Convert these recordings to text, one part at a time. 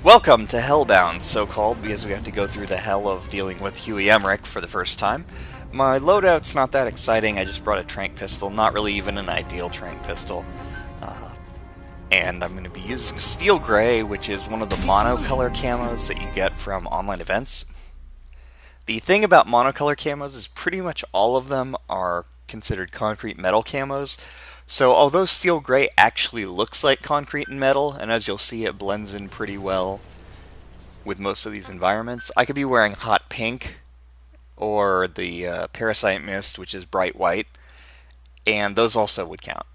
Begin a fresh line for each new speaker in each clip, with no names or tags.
Welcome to Hellbound, so-called because we have to go through the hell of dealing with Huey Emmerich for the first time. My loadout's not that exciting, I just brought a tranq pistol, not really even an ideal tranq pistol. And I'm going to be using Steel Gray, which is one of the monocolor camos that you get from online events. The thing about monocolor camos is pretty much all of them are considered concrete metal camos. So although Steel Gray actually looks like concrete and metal, and as you'll see it blends in pretty well with most of these environments, I could be wearing hot pink or the Parasite Mist, which is bright white, and those also would count.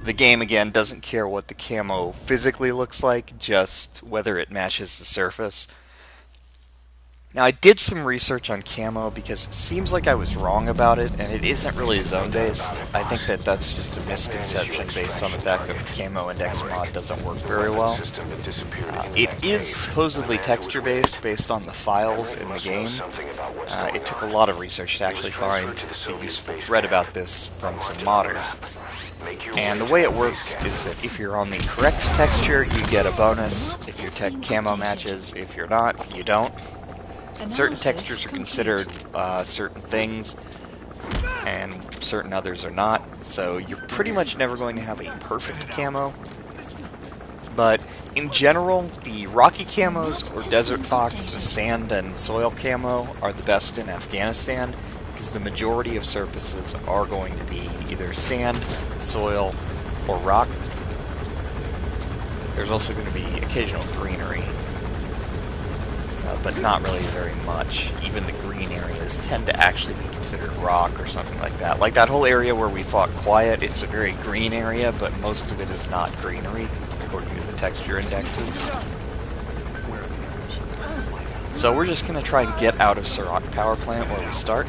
The game, again, doesn't care what the camo physically looks like, just whether it matches the surface. Now, I did some research on camo because it seems like I was wrong about it, and it isn't really zone-based. I think that that's just a misconception based on the fact that the camo index mod doesn't work very well. It is supposedly texture-based based on the files in the game. It took a lot of research to actually find a useful thread about this from some modders. And the way it works is that if you're on the correct texture, you get a bonus. If your camo matches, if you're not, you don't. Certain textures are considered certain things, and certain others are not, so you're pretty much never going to have a perfect camo. But in general, the rocky camos or desert fox, the sand and soil camo are the best in Afghanistan, because the majority of surfaces are going to be either sand, soil, or rock. There's also going to be occasional greenery, but not really very much. Even the green areas tend to actually be considered rock or something like that. Like that whole area where we fought Quiet, it's a very green area, but most of it is not greenery, according to the texture indexes. So we're just going to try and get out of Sirach Power Plant where we start.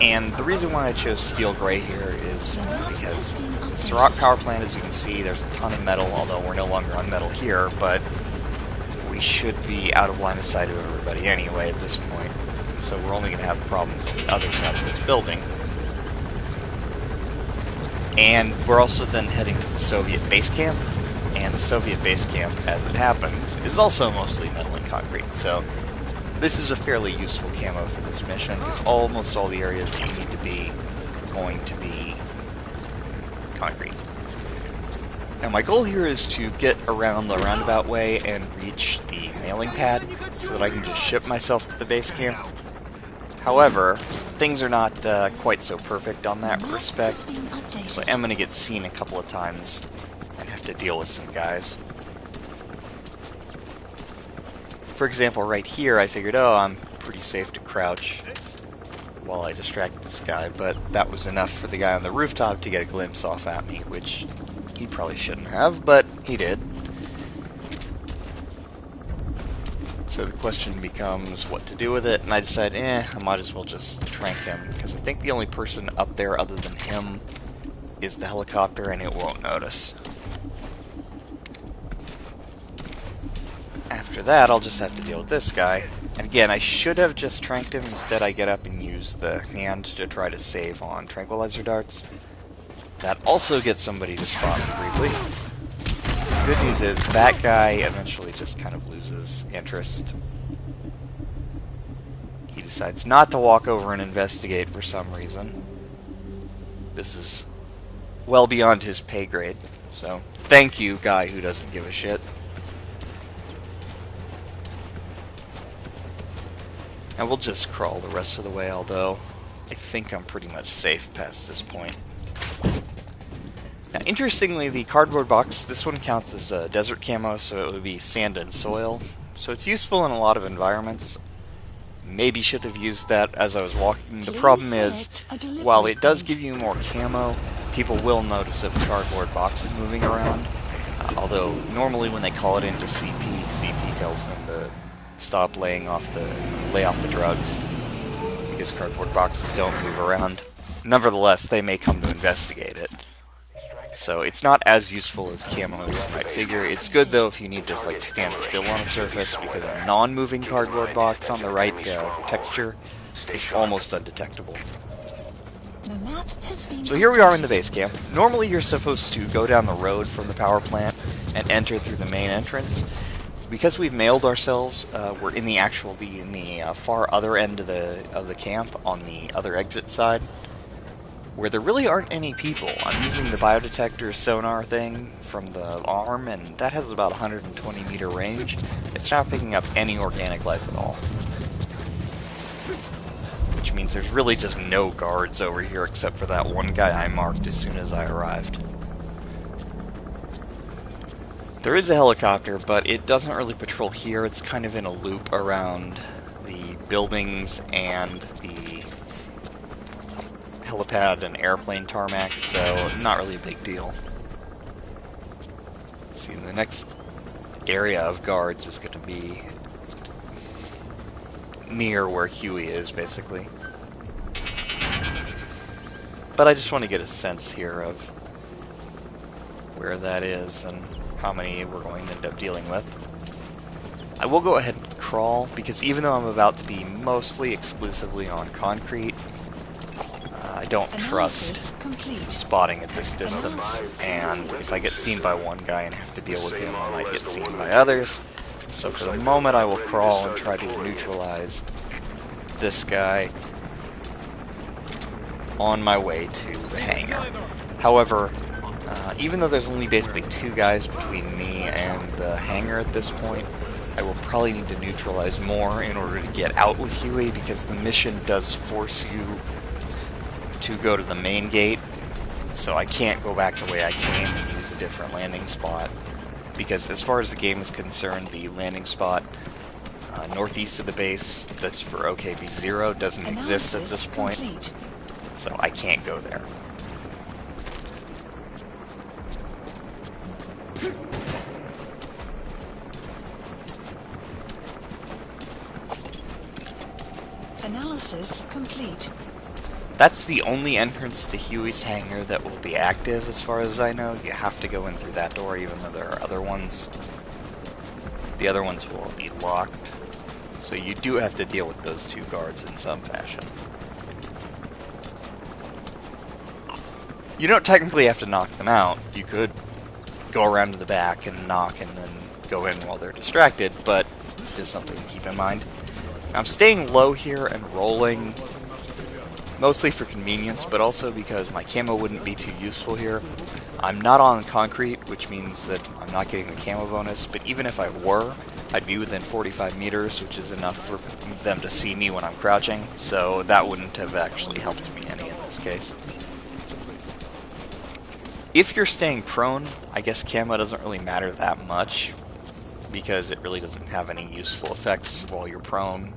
And the reason why I chose Steel Gray here is because Sirach Power Plant, as you can see, there's a ton of metal, although we're no longer on metal here, but we should be out of line of sight of everybody anyway at this point, so we're only going to have problems on the other side of this building. And we're also then heading to the Soviet base camp, and the Soviet base camp, as it happens, is also mostly metal and concrete, so this is a fairly useful camo for this mission, because almost all the areas you need to be going to be concrete. Now my goal here is to get around the roundabout way and reach the mailing pad so that I can just ship myself to the base camp. However, things are not quite so perfect on that respect, so I'm going to get seen a couple of times and have to deal with some guys. For example, right here I figured, oh, I'm pretty safe to crouch while I distract this guy, but that was enough for the guy on the rooftop to get a glimpse off at me, which he probably shouldn't have, but he did. So the question becomes what to do with it, and I decided, I might as well just tranq him, because I think the only person up there other than him is the helicopter, and it won't notice. After that, I'll just have to deal with this guy. And again, I should have just tranqed him. Instead, I get up and use the hand to try to save on tranquilizer darts. That also gets somebody to spot me briefly. The good news is that guy eventually just kind of loses interest. He decides not to walk over and investigate for some reason. This is well beyond his pay grade. So, thank you, guy who doesn't give a shit. And we'll just crawl the rest of the way, although I think I'm pretty much safe past this point. Now, interestingly, the cardboard box, this one counts as a desert camo, so it would be sand and soil. So it's useful in a lot of environments. Maybe should have used that as I was walking. The problem is, while it does give you more camo, people will notice if a cardboard box is moving around. Although, normally when they call it into CP tells them to stop lay off the drugs, because cardboard boxes don't move around. Nevertheless, they may come to investigate it. So it's not as useful as camo as you might figure. It's good though if you need to like stand still on a surface, because a non-moving cardboard box on the right texture is almost undetectable. So here we are in the base camp. Normally you're supposed to go down the road from the power plant and enter through the main entrance. Because we've mailed ourselves, we're in the far other end of the camp on the other exit side, where there really aren't any people. I'm using the biodetector sonar thing from the arm, and that has about 120 meter range. It's not picking up any organic life at all. Which means there's really just no guards over here except for that one guy I marked as soon as I arrived. There is a helicopter, but it doesn't really patrol here. It's kind of in a loop around the buildings and the helipad and airplane tarmac, so not really a big deal. See, the next area of guards is going to be near where Huey is, basically. But I just want to get a sense here of where that is and how many we're going to end up dealing with. I will go ahead and crawl, because even though I'm about to be mostly exclusively on concrete, I don't trust spotting at this distance, and if I get seen by one guy and have to deal with him, I might get seen by others. So for the moment I will crawl and try to neutralize this guy on my way to the hangar. However, even though there's only basically two guys between me and the hangar at this point, I will probably need to neutralize more in order to get out with Huey, because the mission does force you to go to the main gate, so I can't go back the way I came and use a different landing spot, because as far as the game is concerned, the landing spot northeast of the base that's for OKB-0 doesn't exist at this point, so I can't go there.
Analysis complete.
That's the only entrance to Huey's hangar that will be active, as far as I know. You have to go in through that door, even though there are other ones. The other ones will be locked, so you do have to deal with those two guards in some fashion. You don't technically have to knock them out. You could go around to the back and knock and then go in while they're distracted, but just something to keep in mind. I'm staying low here and rolling, mostly for convenience, but also because my camo wouldn't be too useful here. I'm not on concrete, which means that I'm not getting the camo bonus, but even if I were, I'd be within 45 meters, which is enough for them to see me when I'm crouching, so that wouldn't have actually helped me any in this case. If you're staying prone, I guess camo doesn't really matter that much, because it really doesn't have any useful effects while you're prone.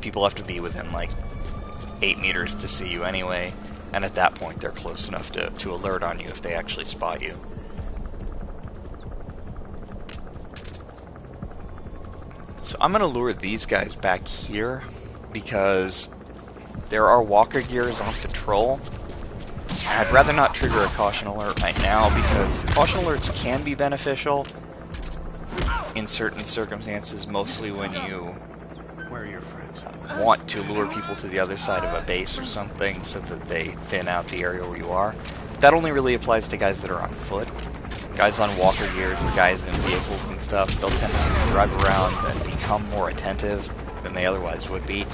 People have to be within like 8 meters to see you anyway, and at that point they're close enough to alert on you if they actually spot you. So I'm going to lure these guys back here, because there are walker gears on patrol. I'd rather not trigger a caution alert right now, because caution alerts can be beneficial in certain circumstances, mostly when you want to lure people to the other side of a base or something so that they thin out the area where you are. That only really applies to guys that are on foot. Guys on walker gears or guys in vehicles and stuff, they'll tend to drive around and become more attentive than they otherwise would be.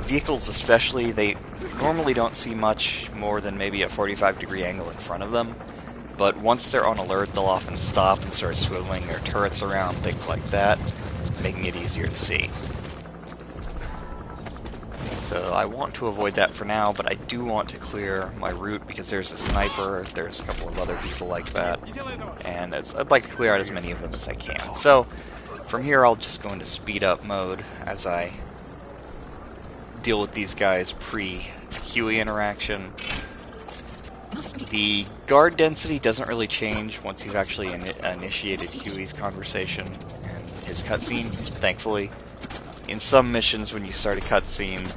Vehicles especially, they normally don't see much more than maybe a 45-degree angle in front of them, but once they're on alert, they'll often stop and start swiveling their turrets around, things like that, making it easier to see. So I want to avoid that for now, but I do want to clear my route because there's a sniper, there's a couple of other people like that, and I'd like to clear out as many of them as I can. So from here I'll just go into speed up mode as I deal with these guys pre-Huey interaction. The guard density doesn't really change once you've actually initiated Huey's conversation and his cutscene, thankfully. In some missions when you start a cutscene,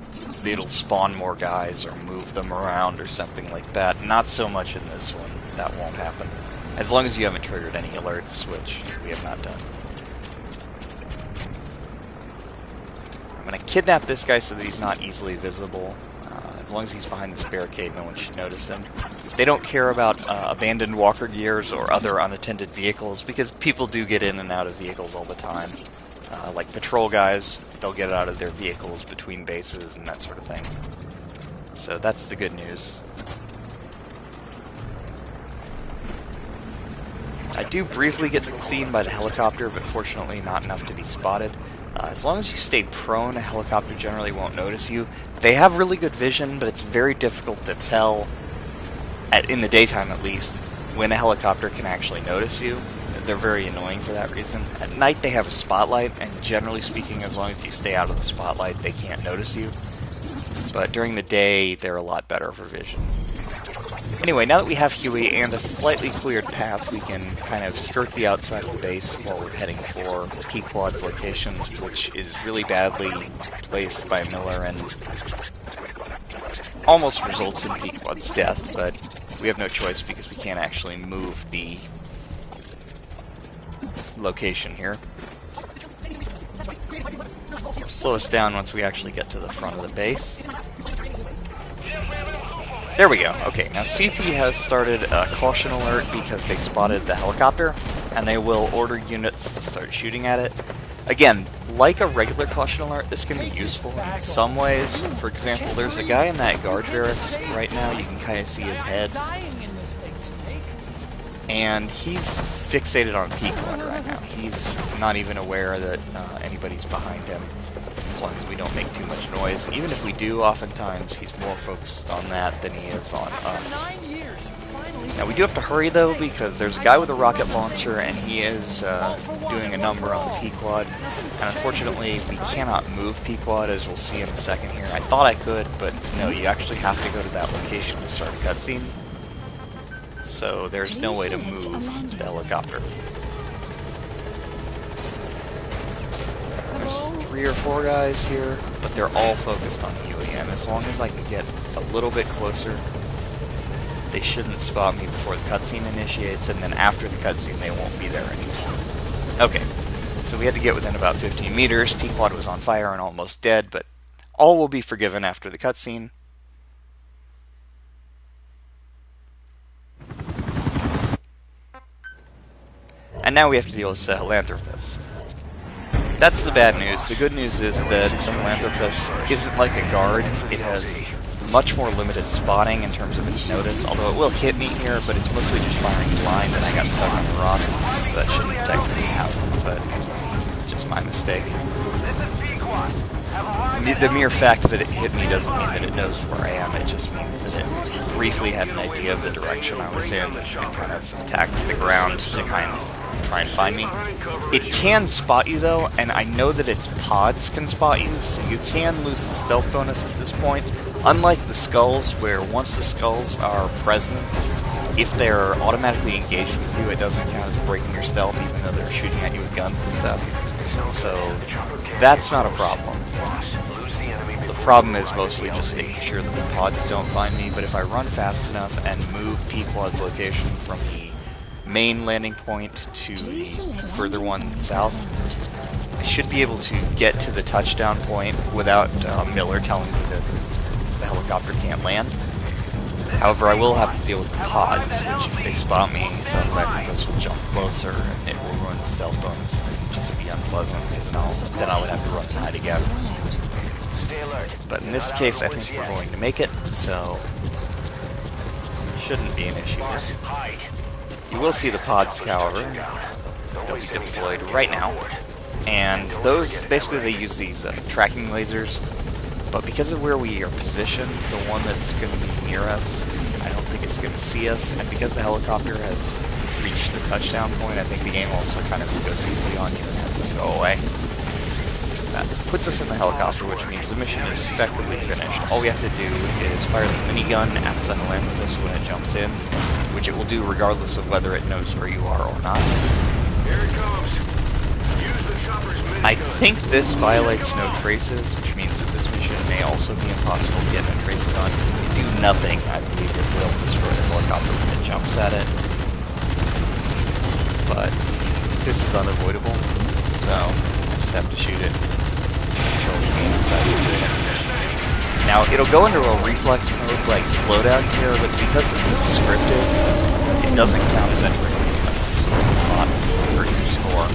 it'll spawn more guys or move them around or something like that. Not so much in this one. That won't happen. As long as you haven't triggered any alerts, which we have not done. I'm going to kidnap this guy so that he's not easily visible. As as long as he's behind this barricade, no one should notice him. They don't care about abandoned walker gears or other unattended vehicles, because people do get in and out of vehicles all the time. Like patrol guys, they'll get out of their vehicles between bases and that sort of thing. So that's the good news. I do briefly get seen by the helicopter, but fortunately not enough to be spotted. As long as you stay prone, a helicopter generally won't notice you. They have really good vision, but it's very difficult to tell, in the daytime at least, when a helicopter can actually notice you. They're very annoying for that reason. At night they have a spotlight, and generally speaking, as long as you stay out of the spotlight, they can't notice you. But during the day, they're a lot better for vision. Anyway, now that we have Huey and a slightly cleared path, we can kind of skirt the outside of the base while we're heading for Pequod's location, which is really badly placed by Miller and almost results in Pequod's death, but we have no choice because we can't actually move the location here. So slow us down once we actually get to the front of the base. There we go. Okay, now CP has started a caution alert because they spotted the helicopter, and they will order units to start shooting at it. Again, like a regular caution alert, this can be useful in some ways. For example, there's a guy in that guard barracks right now. You can kind of see his head. And he's fixated on Pequod right now. He's not even aware that anybody's behind him, as long as we don't make too much noise. Even if we do, oftentimes he's more focused on that than he is on us. Now we do have to hurry though, because there's a guy with a rocket launcher and he is doing a number on Pequod. And unfortunately we cannot move Pequod, as we'll see in a second here. I thought I could, but no, you actually have to go to that location to start a cutscene. So there's no way to move the helicopter. There's 3 or 4 guys here, but they're all focused on Huey, and as long as I can get a little bit closer, they shouldn't spot me before the cutscene initiates, and then after the cutscene they won't be there anymore. Okay, so we had to get within about 15 meters. Pequod was on fire and almost dead, but all will be forgiven after the cutscene. And now we have to deal with Sahelanthropus. That's the bad news. The good news is that Sahelanthropus isn't like a guard. It has much more limited spotting in terms of its notice, although it will hit me here, but it's mostly just firing blind, and I got stuck on the rock, so that shouldn't technically happen, but just my mistake. The mere fact that it hit me doesn't mean that it knows where I am. It just means that it briefly had an idea of the direction I was in and kind of attacked the ground to kind of try and find me. It can spot you though, and I know that its pods can spot you, so you can lose the stealth bonus at this point. Unlike the skulls, where once the skulls are present, if they're automatically engaged with you, it doesn't count as breaking your stealth, even though they're shooting at you with guns and stuff. So that's not a problem. The problem is mostly just making sure that the pods don't find me, but if I run fast enough and move Pequod's location from the main landing point to the further one south, I should be able to get to the touchdown point without Miller telling me that the helicopter can't land. However, I will have to deal with the pods, which if they spot me, Sahelanthropus will jump closer and it will ruin the stealth bonus, which would be unpleasant, because then I would have to run and hide again. But in this case, I think we're going to make it, so shouldn't be an issue here. You will see the pods, however. They'll be deployed right now. And those, basically they use these tracking lasers, but because of where we are positioned, the one that's going to be near us, I don't think it's going to see us, and because the helicopter has reached the touchdown point, I think the game also kind of goes easy on you and has them go away. That puts us in the helicopter, which means the mission is effectively finished. All we have to do is fire the minigun at Sahelanthropus when it jumps in, which it will do regardless of whether it knows where you are or not.
Here it comes. Use the chopper's minigun.
I think this violates no traces, which means that this mission may also be impossible to get no traces on, because if you do nothing, I believe it will destroy the helicopter when it jumps at it. But this is unavoidable, so I just have to shoot it. Control the game inside of it. Now, it'll go into a reflex mode like slowdown here, but because this is scripted, it doesn't count as entering reflexes, so it will not hurt your score.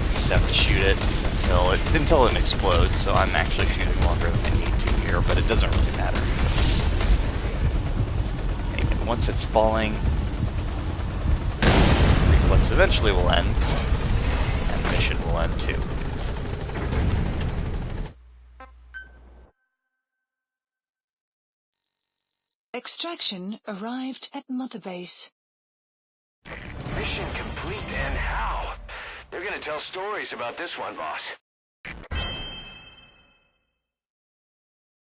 You just have to shoot it until it explodes, so I'm actually shooting longer than I need to here, but it doesn't really matter. Anyway, once it's falling, reflex eventually will end, and the mission will end too.
Extraction arrived at Mother Base.
Mission complete, and how? They're gonna tell stories about this one, boss.